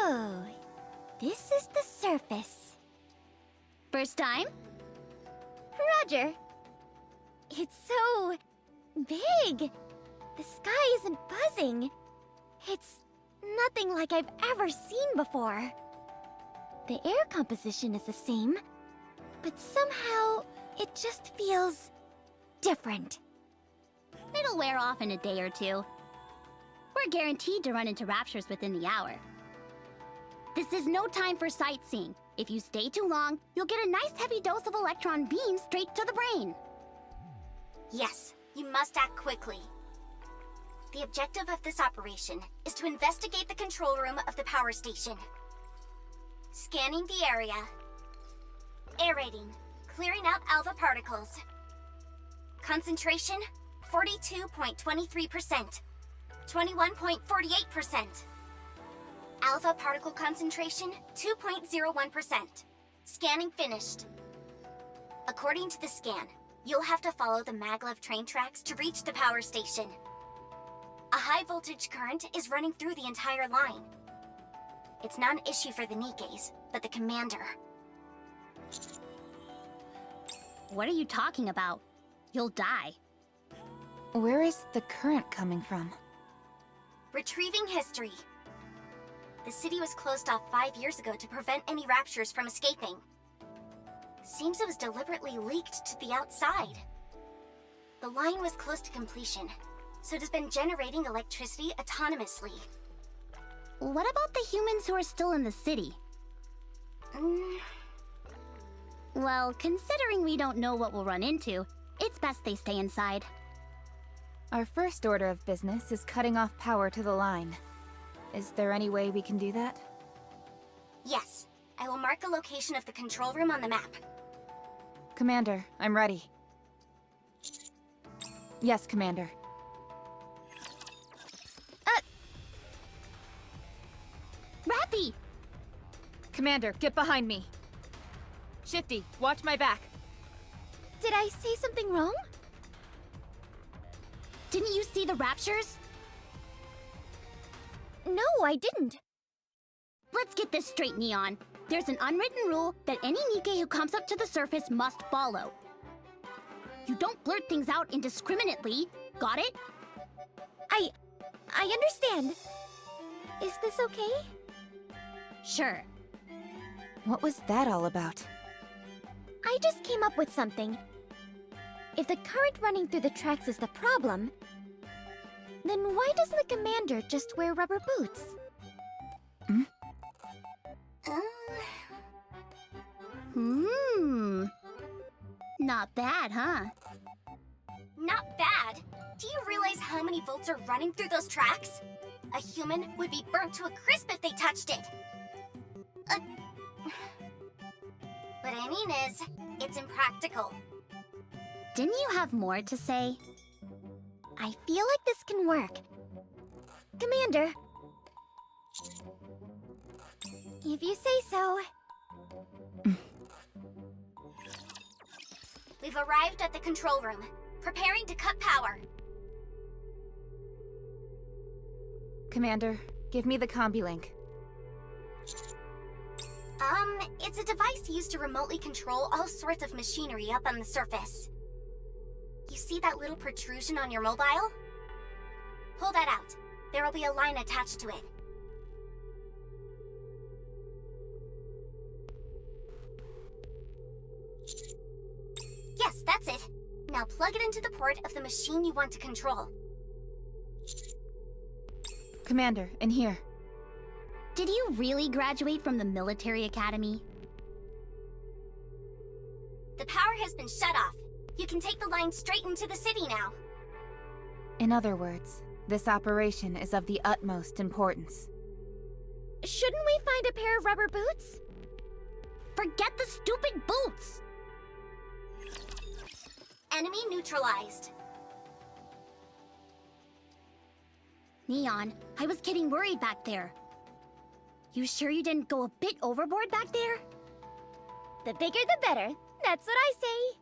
So, this is the surface. First time? Roger. It's so big. The sky isn't buzzing. It's nothing like I've ever seen before. The air composition is the same, but somehow it just feels different. It'll wear off in a day or two. We're guaranteed to run into raptures within the hour. This is no time for sightseeing. If you stay too long, you'll get a nice heavy dose of electron beams straight to the brain. Yes, you must act quickly. The objective of this operation is to investigate the control room of the power station. Scanning the area. Aerating, clearing out alpha particles. Concentration, 42.23%. 21.48%. Alpha particle concentration, 2.01%. Scanning finished. According to the scan, you'll have to follow the maglev train tracks to reach the power station. A high voltage current is running through the entire line. It's not an issue for the NIKKEs, but the commander. What are you talking about? You'll die. Where is the current coming from? Retrieving history. The city was closed off 5 years ago to prevent any raptures from escaping. Seems it was deliberately leaked to the outside. The line was close to completion, so it has been generating electricity autonomously. What about the humans who are still in the city? Well, considering we don't know what we'll run into, it's best they stay inside. Our first order of business is cutting off power to the line. Is there any way we can do that? Yes, I will mark the location of the control room on the map. Commander, I'm ready. Yes, Commander. Rappy! Commander, get behind me. Shifty, watch my back. Did I say something wrong? Didn't you see the raptures? No, I didn't. Let's get this straight, Neon. There's an unwritten rule that any NIKKE who comes up to the surface must follow. You don't blurt things out indiscriminately, got it? I understand. Is this okay? Sure. What was that all about? I just came up with something. If the current running through the tracks is the problem, then why doesn't the commander just wear rubber boots? Not bad, huh? Not bad. Do you realize how many volts are running through those tracks? A human would be burnt to a crisp if they touched it. What I mean is, it's impractical. Didn't you have more to say? I feel like this can work. Commander. If you say so. We've arrived at the control room, preparing to cut power. Commander, give me the combi link. It's a device used to remotely control all sorts of machinery up on the surface. You see that little protrusion on your mobile? Pull that out. There will be a line attached to it. Yes, that's it. Now plug it into the port of the machine you want to control. Commander, in here. Did you really graduate from the military academy? The power has been shut off. You can take the line straight into the city now. In other words, this operation is of the utmost importance. Shouldn't we find a pair of rubber boots? Forget the stupid boots! Enemy neutralized. Neon, I was getting worried back there. You sure you didn't go a bit overboard back there? The bigger the better. That's what I say.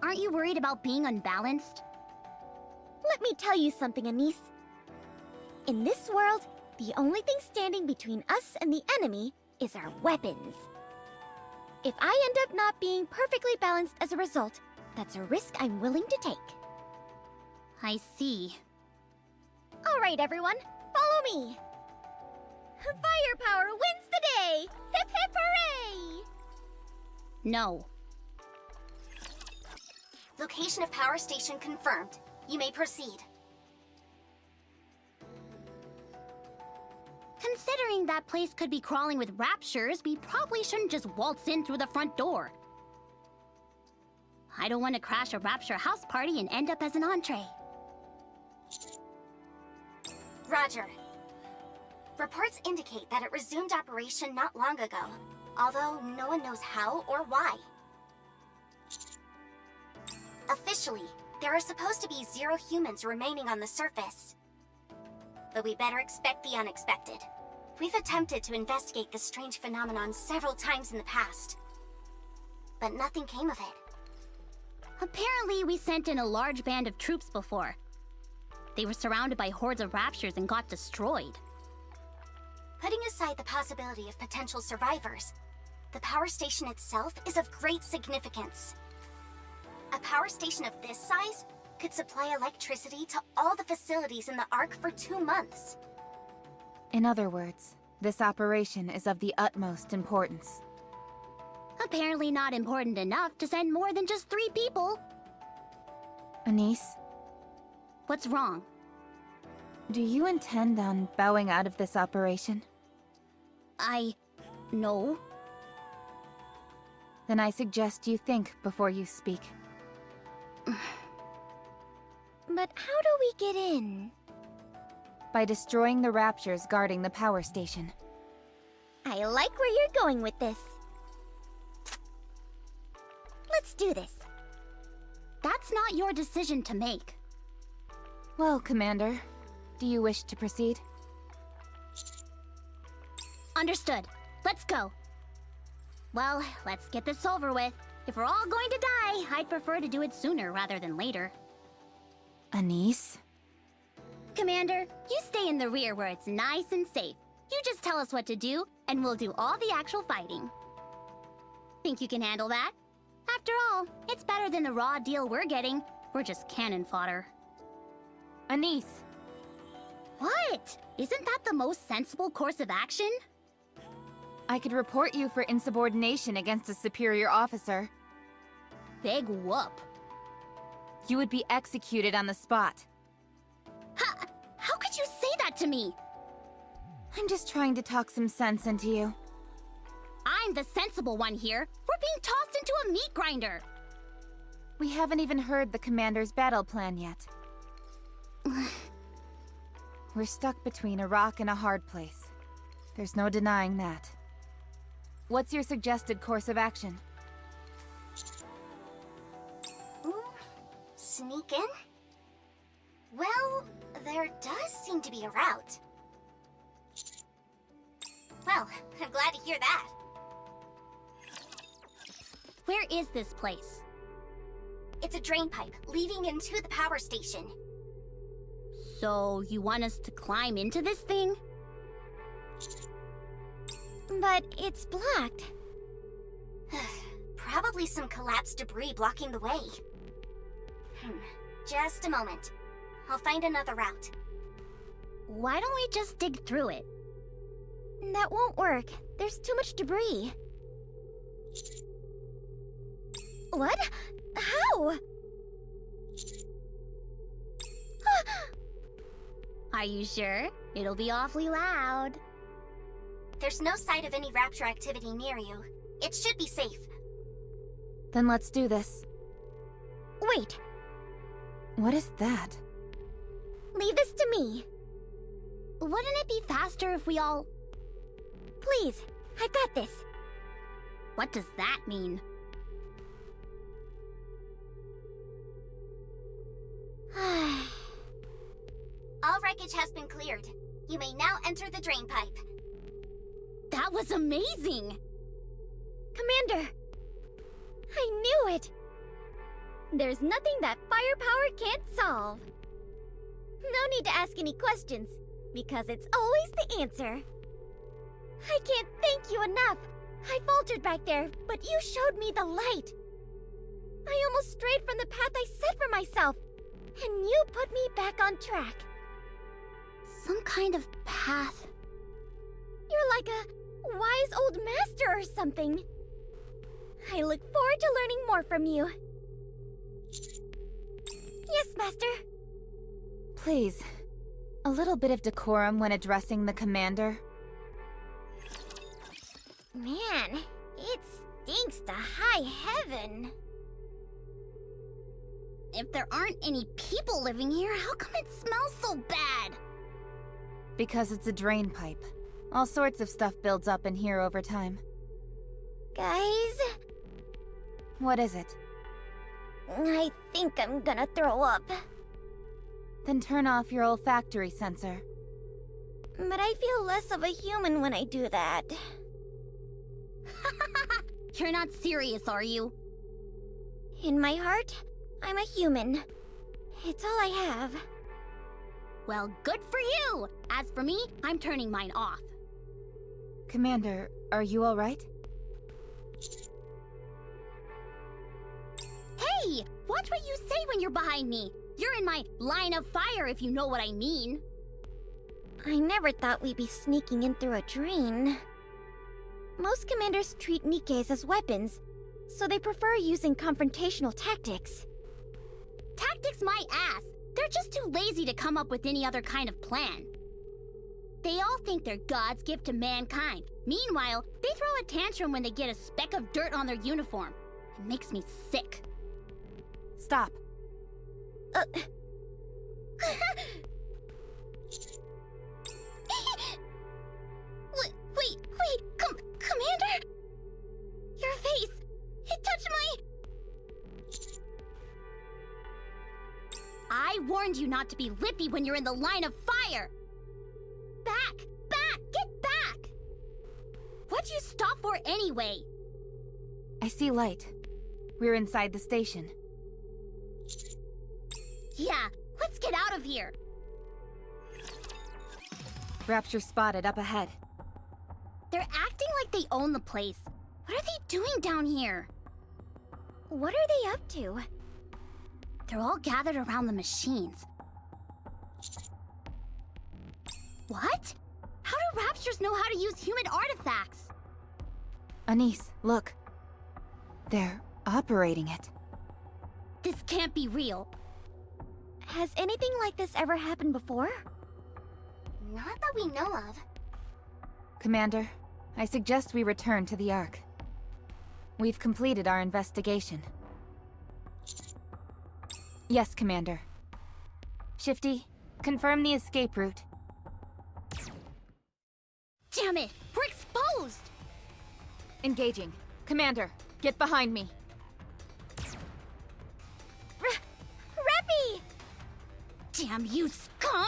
Aren't you worried about being unbalanced? Let me tell you something, Anise. In this world, The only thing standing between us and the enemy is our weapons. If I end up not being perfectly balanced as a result, that's a risk I'm willing to take. I see. All right, everyone, follow me. Firepower wins the day! Hip hip hooray! No. Location of power station confirmed. You may proceed. Considering that place could be crawling with raptures, we probably shouldn't just waltz in through the front door. I don't want to crash a rapture house party and end up as an entree. Roger. Reports indicate that it resumed operation not long ago, although no one knows how or why. Officially, there are supposed to be 0 humans remaining on the surface. But we better expect the unexpected. We've attempted to investigate this strange phenomenon several times in the past, but nothing came of it. Apparently, we sent in a large band of troops before. They were surrounded by hordes of raptures and got destroyed. Putting aside the possibility of potential survivors, the power station itself is of great significance. A power station of this size could supply electricity to all the facilities in the Ark for 2 months. In other words, this operation is of the utmost importance. Apparently not important enough to send more than just 3 people. Anise, What's wrong? do you intend on bowing out of this operation? No. Then I suggest you think before you speak. But how do we get in? By destroying the raptures guarding the power station. I like where you're going with this. Let's do this. That's not your decision to make. Well, Commander, do you wish to proceed? Understood. Let's go. Well, let's get this over with. If we're all going to die, I'd prefer to do it sooner rather than later. Anise? Commander, you stay in the rear where it's nice and safe. You just tell us what to do, and we'll do all the actual fighting. Think you can handle that? After all, it's better than the raw deal we're getting. We're just cannon fodder. Anise! What? Isn't that the most sensible course of action? I could report you for insubordination against a superior officer. Big whoop. You would be executed on the spot. How could you say that to me? I'm just trying to talk some sense into you. I'm the sensible one here. We're being tossed into a meat grinder. We haven't even heard the Commander's battle plan yet. We're stuck between a rock and a hard place. There's no denying that. What's your suggested course of action? Sneak in? Well, there does seem to be a route. Well, I'm glad to hear that. Where is this place? It's a drain pipe leading into the power station. So, you want us to climb into this thing? But it's blocked. Probably some collapsed debris blocking the way. Just a moment. I'll find another route. Why don't we just dig through it? That won't work. There's too much debris. What? How? Are you sure? It'll be awfully loud. There's no sight of any rapture activity near you. It should be safe. Then let's do this. Wait, What is that? leave this to me. Wouldn't it be faster if we all... Please, I've got this. What does that mean? All wreckage has been cleared. You may now enter the drain pipe. That was amazing! Commander! I knew it! There's nothing that firepower can't solve. No need to ask any questions. because it's always the answer. I can't thank you enough. I faltered back there, but you showed me the light. I almost strayed from the path I set for myself, and you put me back on track. Some kind of path. You're like a wise old master or something. I look forward to learning more from you. Yes, Master. Please, a little bit of decorum when addressing the commander. Man, it stinks to high heaven. If there aren't any people living here, how come it smells so bad? Because it's a drain pipe. All sorts of stuff builds up in here over time. Guys, What is it? I think I'm gonna throw up. Then turn off your olfactory sensor. But I feel less of a human when I do that. You're not serious, are you? In my heart, I'm a human. It's all I have. Well, good for you! As for me, I'm turning mine off. Commander, are you alright? Hey! Watch what you say when you're behind me! You're in my line of fire, if you know what I mean. I never thought we'd be sneaking in through a drain. Most commanders treat NIKKEs as weapons, so they prefer using confrontational tactics. Tactics my ass! They're just too lazy to come up with any other kind of plan. They all think they're God's gift to mankind. Meanwhile, they throw a tantrum when they get a speck of dirt on their uniform. It makes me sick. Stop. Wait, Commander? Your face, it touched my... I warned you not to be lippy when you're in the line of fire! Back! Get back! What'd you stop for anyway? I see light. We're inside the station. Yeah, let's get out of here! Rapture spotted up ahead. They're acting like they own the place. What are they doing down here? What are they up to? They're all gathered around the machines. What? How do Raptures know how to use human artifacts? Anise, look. They're operating it. This can't be real. Has anything like this ever happened before? Not that we know of. Commander, I suggest we return to the Ark. We've completed our investigation. Yes, Commander. Shifty, confirm the escape route. Damn it! We're exposed! Engaging. Commander, get behind me. Reppy! Damn you, scum!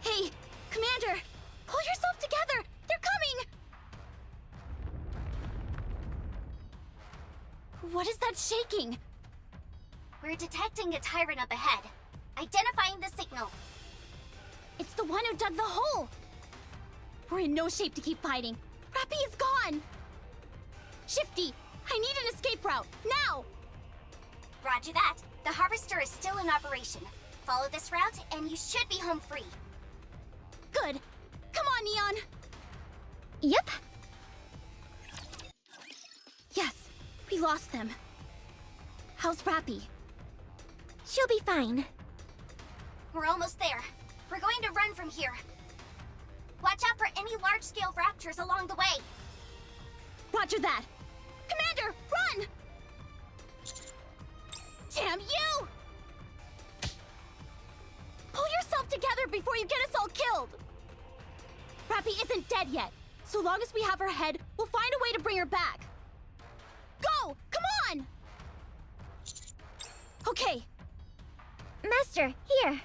Hey, Commander! Pull yourself together! They're coming! What is that shaking? We're detecting a tyrant up ahead. Identifying the signal. It's the one who dug the hole! We're in no shape to keep fighting. Rappy is gone! Shifty, I need an escape route, now! Roger that. The harvester is still in operation. Follow this route and you should be home free. Good. Come on, Neon! Yep. Yes, we lost them. How's Rappy? She'll be fine. We're almost there. We're going to run from here. Watch out for any large-scale raptors along the way. Roger that! Commander, run! Damn you! Pull yourself together before you get us all killed! Rappy isn't dead yet. So long as we have her head, we'll find a way to bring her back. Go! Come on! Okay. Master, here.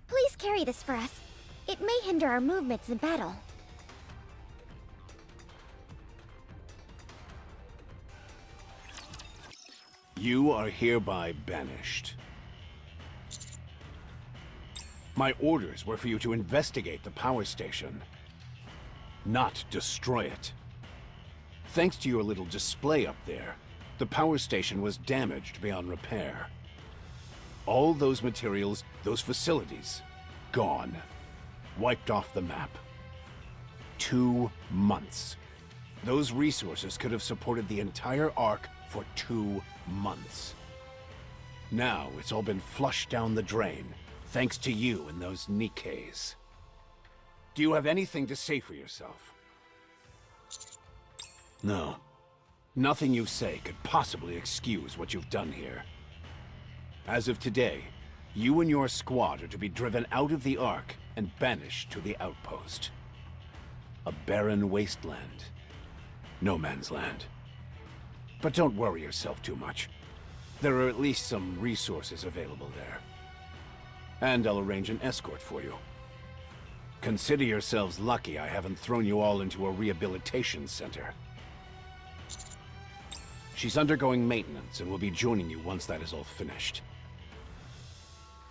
Please carry this for us. It may hinder our movements in battle. You are hereby banished. My orders were for you to investigate the power station, not destroy it. Thanks to your little display up there, the power station was damaged beyond repair. All those materials, those facilities, gone. Wiped off the map. 2 months. Those resources could have supported the entire Ark for 2 months. Now it's all been flushed down the drain, thanks to you and those NIKKEs. Do you have anything to say for yourself? No. Nothing you say could possibly excuse what you've done here. As of today, you and your squad are to be driven out of the Ark and banished to the outpost. A barren wasteland. No man's land. But don't worry yourself too much. There are at least some resources available there. And I'll arrange an escort for you. Consider yourselves lucky I haven't thrown you all into a rehabilitation center. She's undergoing maintenance and will be joining you once that is all finished.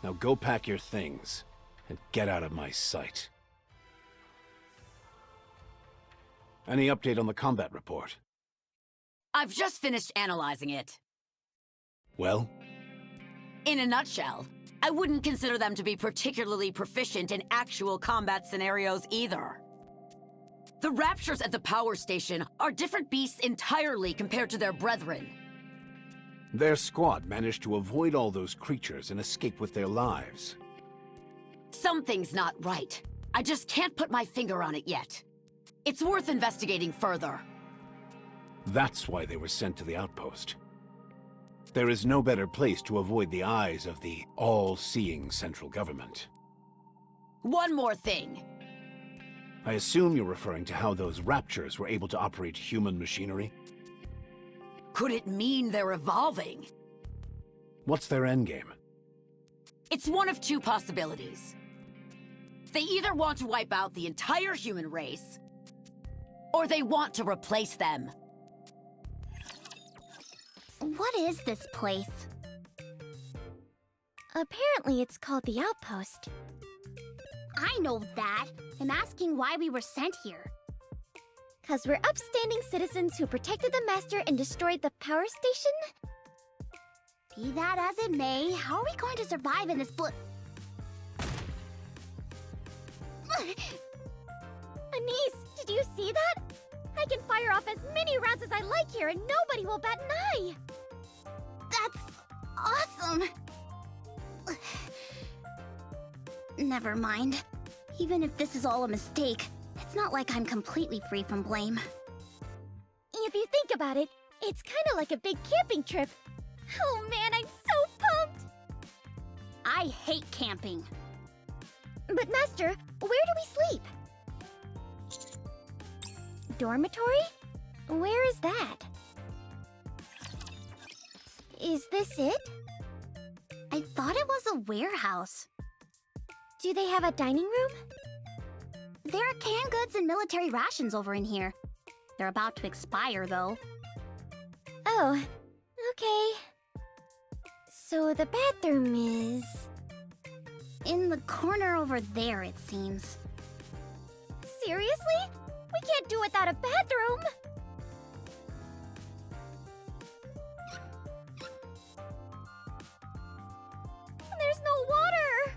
Now go pack your things and get out of my sight. Any update on the combat report? I've just finished analyzing it. Well? In a nutshell, I wouldn't consider them to be particularly proficient in actual combat scenarios either. The Raptures at the power station are different beasts entirely compared to their brethren. Their squad managed to avoid all those creatures and escape with their lives. Something's not right. I just can't put my finger on it yet. It's worth investigating further. That's why they were sent to the outpost. There is no better place to avoid the eyes of the all-seeing central government. One more thing. I assume you're referring to how those Raptures were able to operate human machinery? Could it mean they're evolving? What's their endgame? It's one of two possibilities. They either want to wipe out the entire human race, or they want to replace them. What is this place? Apparently it's called the Outpost. I know that. I'm asking why we were sent here. 'Cause we're upstanding citizens who protected the Master and destroyed the power station? Be that as it may, how are we going to survive in this Anise, did you see that? I can fire off as many rounds as I like here and nobody will bat an eye! That's awesome! Never mind. Even if this is all a mistake, it's not like I'm completely free from blame. If you think about it, it's kinda like a big camping trip. Oh man, I'm so pumped! I hate camping. But Master, where do we sleep? Dormitory? Where is that? Is this it? I thought it was a warehouse. Do they have a dining room? There are canned goods and military rations over in here. They're about to expire, though. Oh, okay. So the bathroom is... In the corner over there, it seems. Seriously? We can't do without a bathroom! There's no water!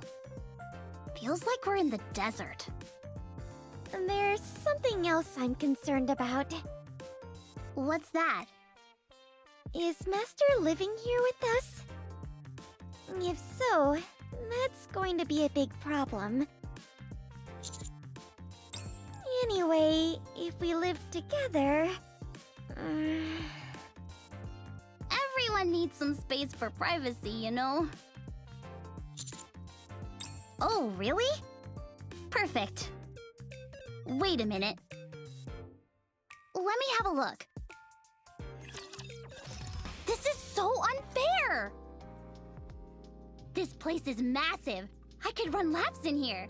Feels like we're in the desert. There's something else I'm concerned about. What's that? Is Master living here with us? If so, that's going to be a big problem. Anyway, if we live together... Everyone needs some space for privacy, you know? Oh, really? Perfect. Wait a minute. Let me have a look. This is so unfair! This place is massive. I could run laps in here.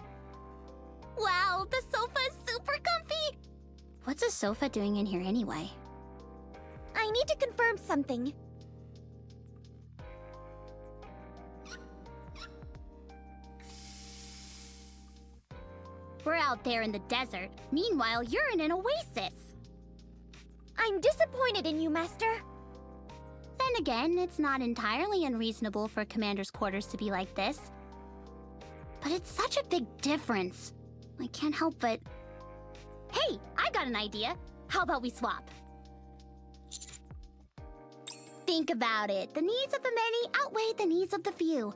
Wow, the sofa is super comfy! What's a sofa doing in here anyway? I need to confirm something. out there in the desert. Meanwhile, you're in an oasis. I'm disappointed in you, Master. Then again, it's not entirely unreasonable for Commander's quarters to be like this. But it's such a big difference. I can't help but... Hey, I got an idea. How about we swap? Think about it. The needs of the many outweigh the needs of the few.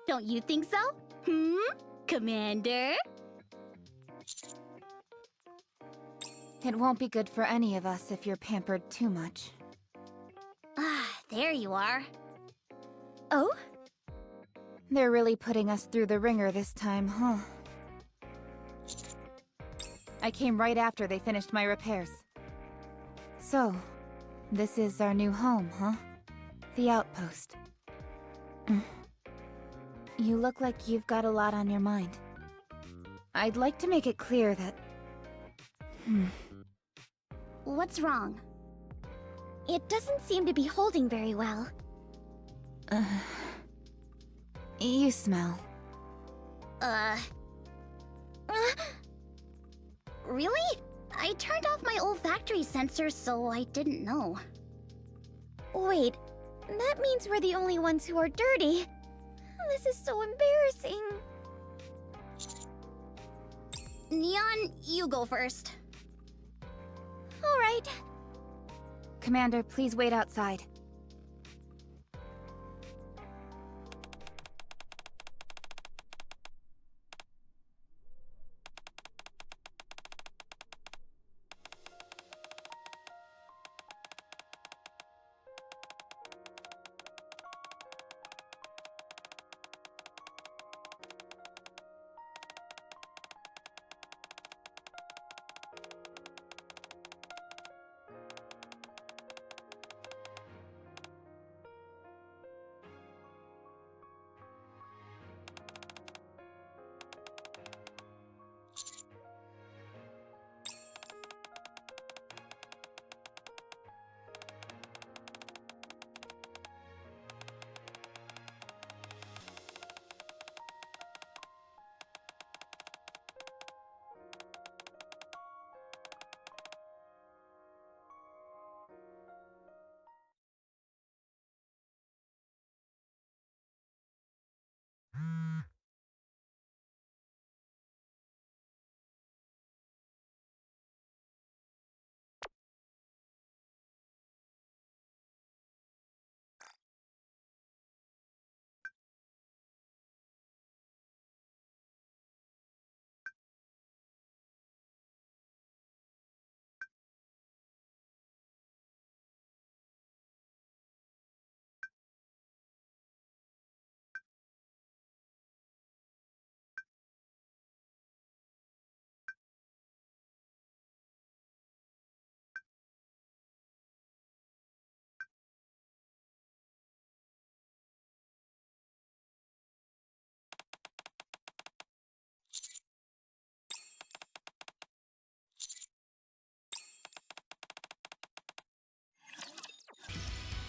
Don't you think so? Commander? It won't be good for any of us if you're pampered too much. Ah, there you are. Oh? They're really putting us through the ringer this time, huh? I came right after they finished my repairs. So, this is our new home, huh? The outpost. You look like you've got a lot on your mind. I'd like to make it clear that... What's wrong? It doesn't seem to be holding very well. You smell. Really? I turned off my olfactory sensor, so I didn't know. Wait, that means we're the only ones who are dirty. This is so embarrassing. Neon, you go first. All right. Commander, please wait outside.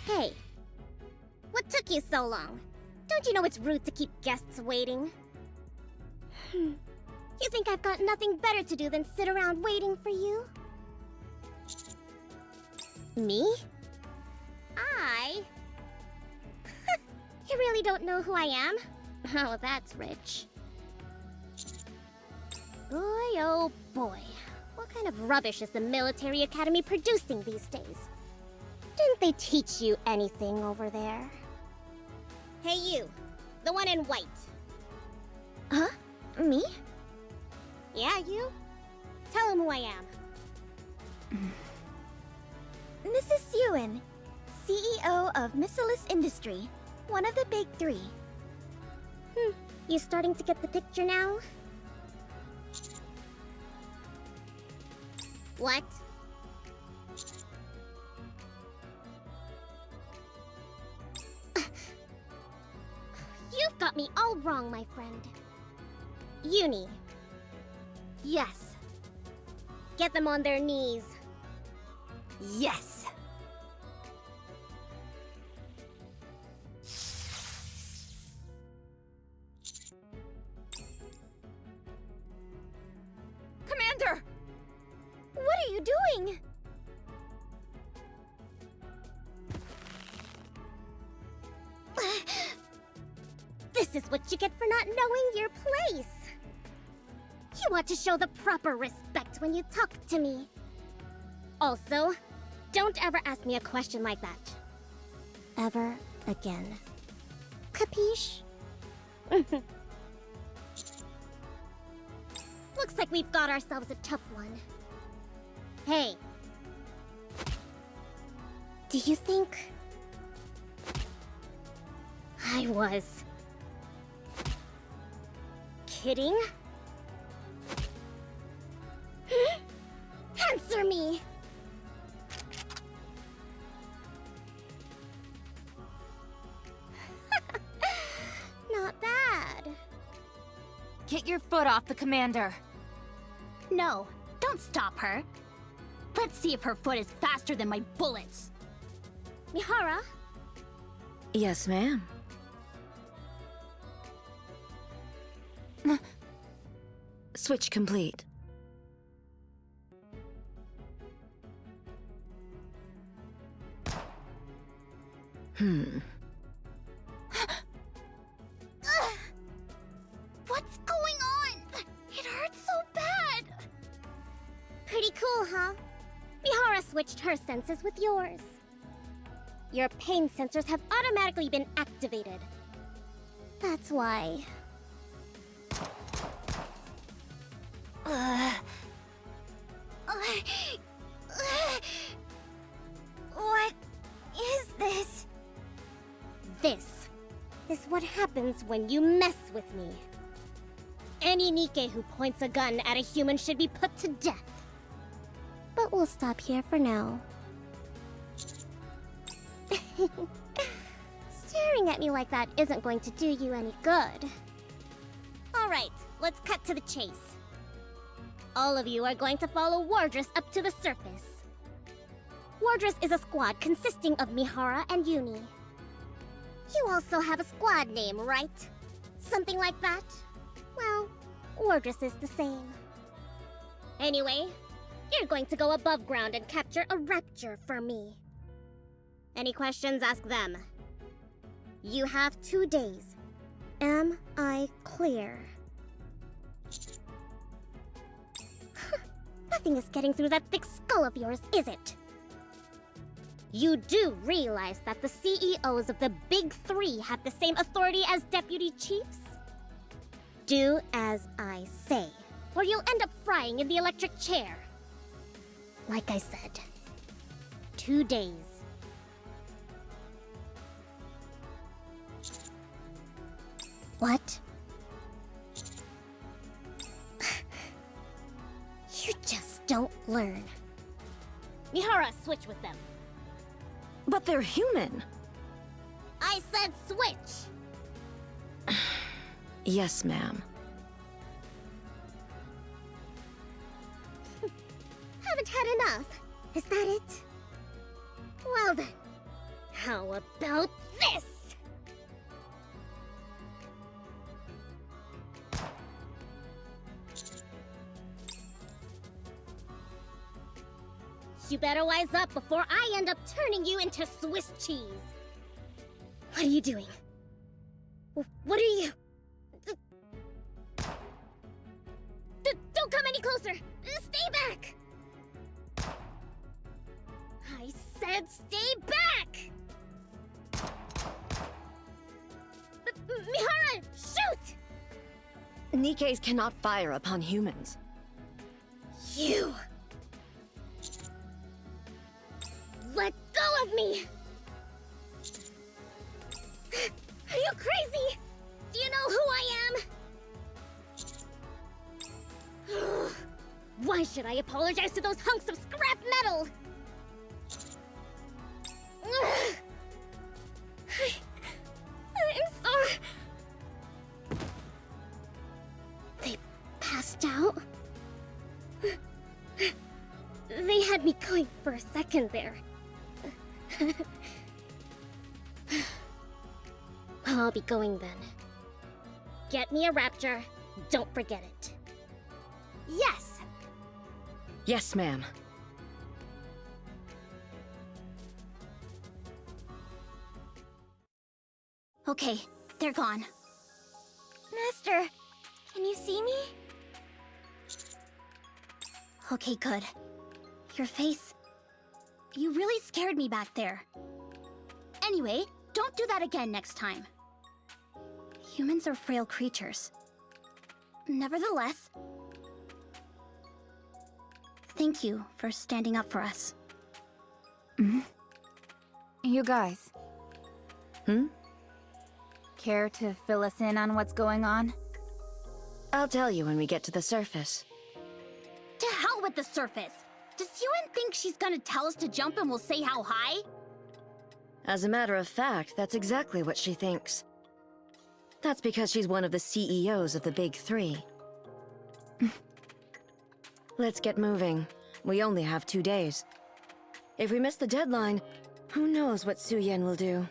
Hey, what took you so long? Don't you know it's rude to keep guests waiting? You think I've got nothing better to do than sit around waiting for you? Me? I? You really don't know who I am? Oh, that's rich. Boy, oh boy. What kind of rubbish is the military academy producing these days? Didn't they teach you anything over there? Hey you, the one in white. Huh? Me? Yeah, you? Tell him who I am. Mrs. Sewin, CEO of Missilus Industry, one of the big three. You starting to get the picture now? What? You've got me all wrong, my friend. Uni. Yes. Get them on their knees. Yes! What are you doing? This is what you get for not knowing your place. You ought to show the proper respect when you talk to me. Also, don't ever ask me a question like that. Ever again. Capiche? Looks like we've got ourselves a tough one. Hey. Do you think I was kidding? Answer me! Not bad. Get your foot off the commander. No, don't stop her. Let's see if her foot is faster than my bullets. Mihara, Yes, ma'am. Switch complete. what's going on? It hurts so bad. Pretty cool, huh? Mihara switched her senses with yours. Your pain sensors have automatically been activated. That's why. What is this? This is what happens when you mess with me. Any NIKKE who points a gun at a human should be put to death. But we'll stop here for now. Staring at me like that isn't going to do you any good. Alright, let's cut to the chase. All of you are going to follow Wardress up to the surface. Wardress is a squad consisting of Mihara and Uni. You also have a squad name, right? Something like that? Well, Wardress is the same. Anyway, you're going to go above ground and capture a rapture for me. Any questions, ask them. You have 2 days. Am I clear? Nothing is getting through that thick skull of yours, is it? You do realize that the CEOs of the Big Three have the same authority as deputy chiefs? Do as I say, or you'll end up frying in the electric chair. Like I said, 2 days. What? You just don't learn. Mihara, switch with them. But they're human. I said switch! Yes, ma'am. Haven't had enough. Is that it? Well then, how about this? You better wise up before I end up turning you into Swiss cheese. What are you doing? What are you... Don't come any closer! Stay back! I said stay back! Mihara, shoot! Nikkes cannot fire upon humans. You... Let go of me! Are you crazy? Do you know who I am? Why should I apologize to those hunks of scrap metal? I'm sorry. They passed out? They had me going for a second there. Well, I'll be going then. Get me a rapture. Don't forget it. Yes! Yes, ma'am. Okay, they're gone. Master, can you see me? Okay, good. Your face... You really scared me back there. Anyway, don't do that again next time. Humans are frail creatures. Nevertheless... Thank you for standing up for us. You guys. Hmm? Care to fill us in on what's going on? I'll tell you when we get to the surface. To hell with the surface! Does Yuen think she's gonna tell us to jump and we'll say how high? As a matter of fact, that's exactly what she thinks. That's because she's one of the CEOs of the Big Three. Let's get moving. We only have 2 days. If we miss the deadline, who knows what Su Yen will do.